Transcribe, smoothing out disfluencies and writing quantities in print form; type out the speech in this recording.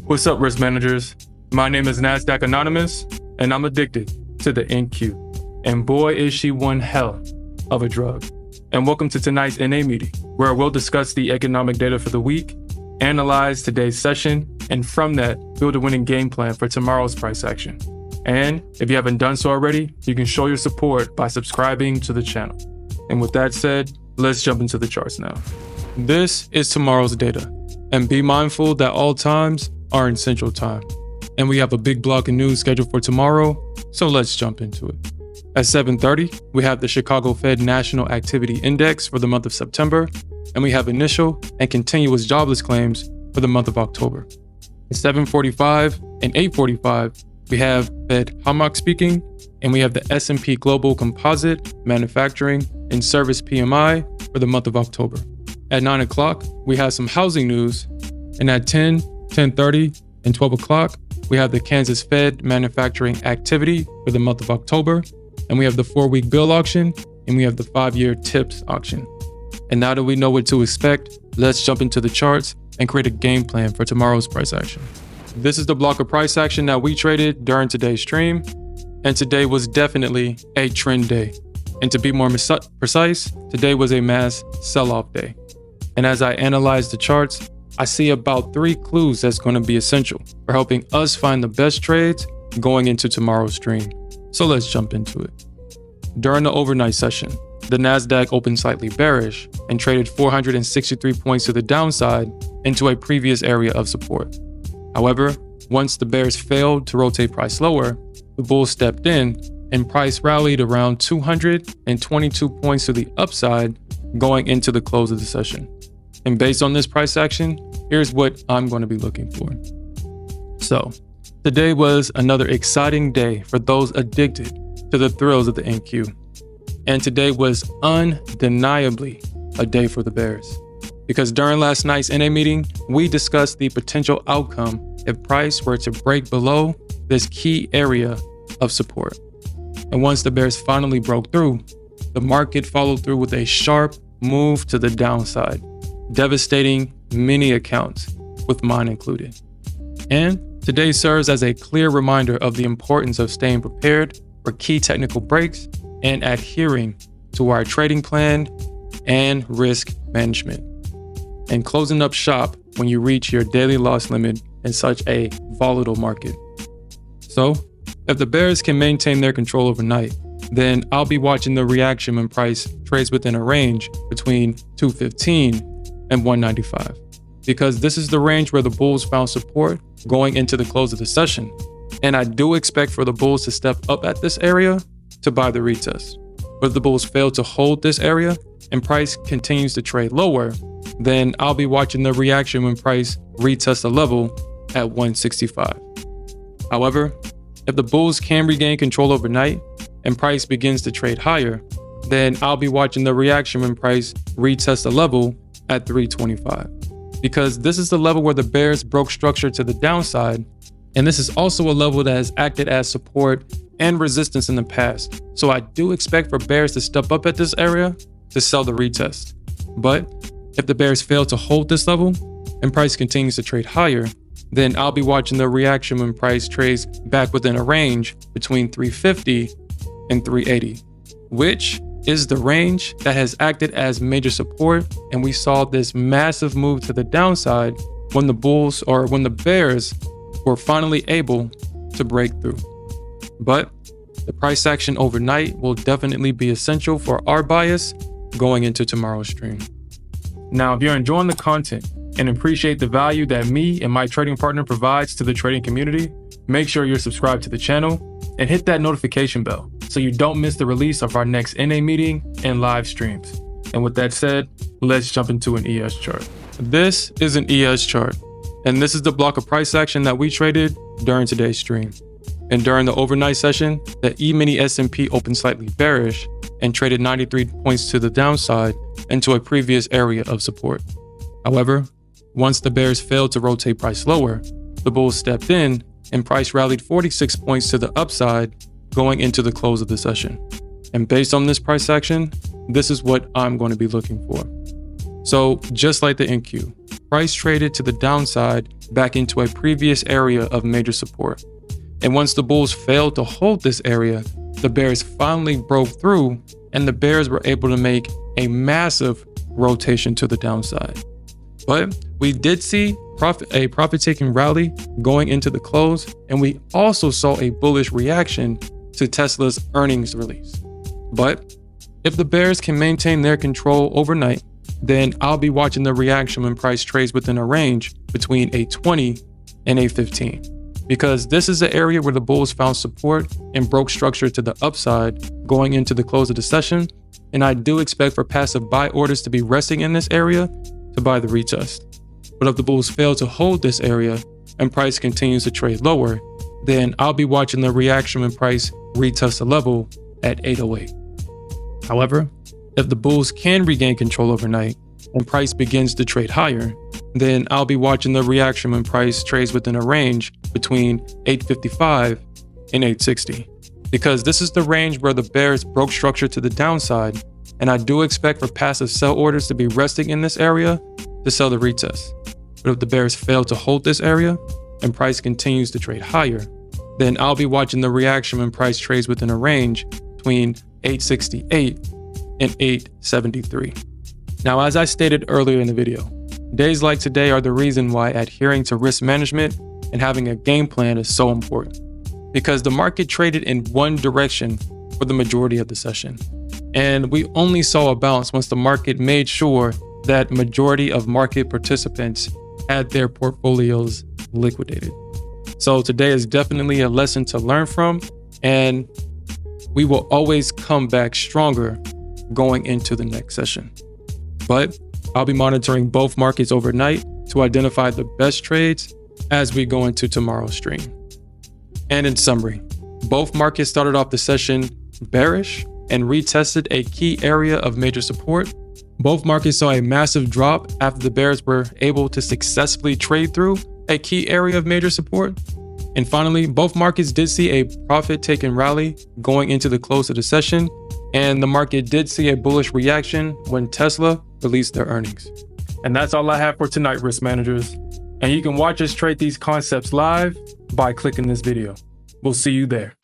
What's up, risk managers? My name is Nasdaq Anonymous, and I'm addicted to the NQ. And boy, is she one hell of a drug. And welcome to tonight's NA meeting, where we'll discuss the economic data for the week, analyze today's session, and from that, build a winning game plan for tomorrow's price action. And if you haven't done so already, you can show your support by subscribing to the channel. And with that said, let's jump into the charts now. This is tomorrow's data, and be mindful that all times are in Central Time. And we have a big block of news scheduled for tomorrow, so let's jump into it. At 7:30, we have the Chicago Fed National Activity Index for the month of September, and we have initial and continuous jobless claims for the month of October. At 7:45 and 8:45, we have Fed Hammock speaking, and we have the S&P Global Composite Manufacturing and Service PMI for the month of October. At 9 o'clock, we have some housing news, and at 10, 10:30, and 12 o'clock, we have the Kansas Fed Manufacturing Activity for the month of October, and we have the 4-week bill auction, and we have the 5-year TIPS auction. And now that we know what to expect, let's jump into the charts and create a game plan for tomorrow's price action. This is the block of price action that we traded during today's stream, and today was definitely a trend day. And to be more precise, today was a mass sell-off day. And as I analyze the charts, I see about 3 clues that's going to be essential for helping us find the best trades going into tomorrow's stream. So let's jump into it. During the overnight session, the Nasdaq opened slightly bearish and traded 463 points to the downside into a previous area of support. However, once the bears failed to rotate price lower, the bulls stepped in and price rallied around 222 points to the upside going into the close of the session. And based on this price action, here's what I'm going to be looking for. So, today was another exciting day for those addicted to the thrills of the NQ. And today was undeniably a day for the bears. Because during last night's NA meeting, we discussed the potential outcome if price were to break below this key area of support. And once the bears finally broke through, the market followed through with a sharp move to the downside, devastating many accounts, with mine included. And today serves as a clear reminder of the importance of staying prepared for key technical breaks and adhering to our trading plan and risk management, and closing up shop when you reach your daily loss limit in such a volatile market. So, if the bears can maintain their control overnight, then I'll be watching the reaction when price trades within a range between 215 and 195, because this is the range where the bulls found support going into the close of the session. And I do expect for the bulls to step up at this area to buy the retest. But if the bulls fail to hold this area and price continues to trade lower, then I'll be watching the reaction when price retests a level at 165. However, if the bulls can regain control overnight and price begins to trade higher, then I'll be watching the reaction when price retests a level at 325. Because this is the level where the bears broke structure to the downside, and this is also a level that has acted as support and resistance in the past. So I do expect for bears to step up at this area to sell the retest. But if the bears fail to hold this level and price continues to trade higher, then I'll be watching the reaction when price trades back within a range between 350 and 380, which is the range that has acted as major support. And we saw this massive move to the downside when the bears were finally able to break through. But the price action overnight will definitely be essential for our bias going into tomorrow's stream. Now, if you're enjoying the content and appreciate the value that me and my trading partner provides to the trading community, make sure you're subscribed to the channel and hit that notification bell so you don't miss the release of our next NA meeting and live streams. And with that said, let's jump into an ES chart. This is an ES chart, and this is the block of price action that we traded during today's stream. And during the overnight session, the E-mini S&P opened slightly bearish and traded 93 points to the downside into a previous area of support. However, once the bears failed to rotate price lower, the bulls stepped in and price rallied 46 points to the upside going into the close of the session. And based on this price action, this is what I'm going to be looking for. So just like the NQ, price traded to the downside back into a previous area of major support. And once the bulls failed to hold this area, the bears finally broke through, and the bears were able to make a massive rotation to the downside. But we did see a profit-taking rally going into the close, and we also saw a bullish reaction to Tesla's earnings release. But if the bears can maintain their control overnight, then I'll be watching the reaction when price trades within a range between a 20 and a 15. Because this is the area where the bulls found support and broke structure to the upside going into the close of the session, and I do expect for passive buy orders to be resting in this area to buy the retest. But if the bulls fail to hold this area and price continues to trade lower, then I'll be watching the reaction when price retests the level at 808. However, if the bulls can regain control overnight and price begins to trade higher, then I'll be watching the reaction when price trades within a range between 855 and 860. Because this is the range where the bears broke structure to the downside, and I do expect for passive sell orders to be resting in this area to sell the retest. But if the bears fail to hold this area and price continues to trade higher, then I'll be watching the reaction when price trades within a range between 868 and 873. Now, as I stated earlier in the video, days like today are the reason why adhering to risk management and having a game plan is so important. Because the market traded in one direction for the majority of the session. And we only saw a bounce once the market made sure that majority of market participants had their portfolios liquidated. So today is definitely a lesson to learn from, and we will always come back stronger going into the next session. But I'll be monitoring both markets overnight to identify the best trades as we go into tomorrow's stream. And in summary, both markets started off the session bearish and retested a key area of major support. Both markets saw a massive drop after the bears were able to successfully trade through a key area of major support. And finally, both markets did see a profit-taking rally going into the close of the session, and the market did see a bullish reaction when Tesla released their earnings. And that's all I have for tonight, risk managers. And you can watch us trade these concepts live by clicking this video. We'll see you there.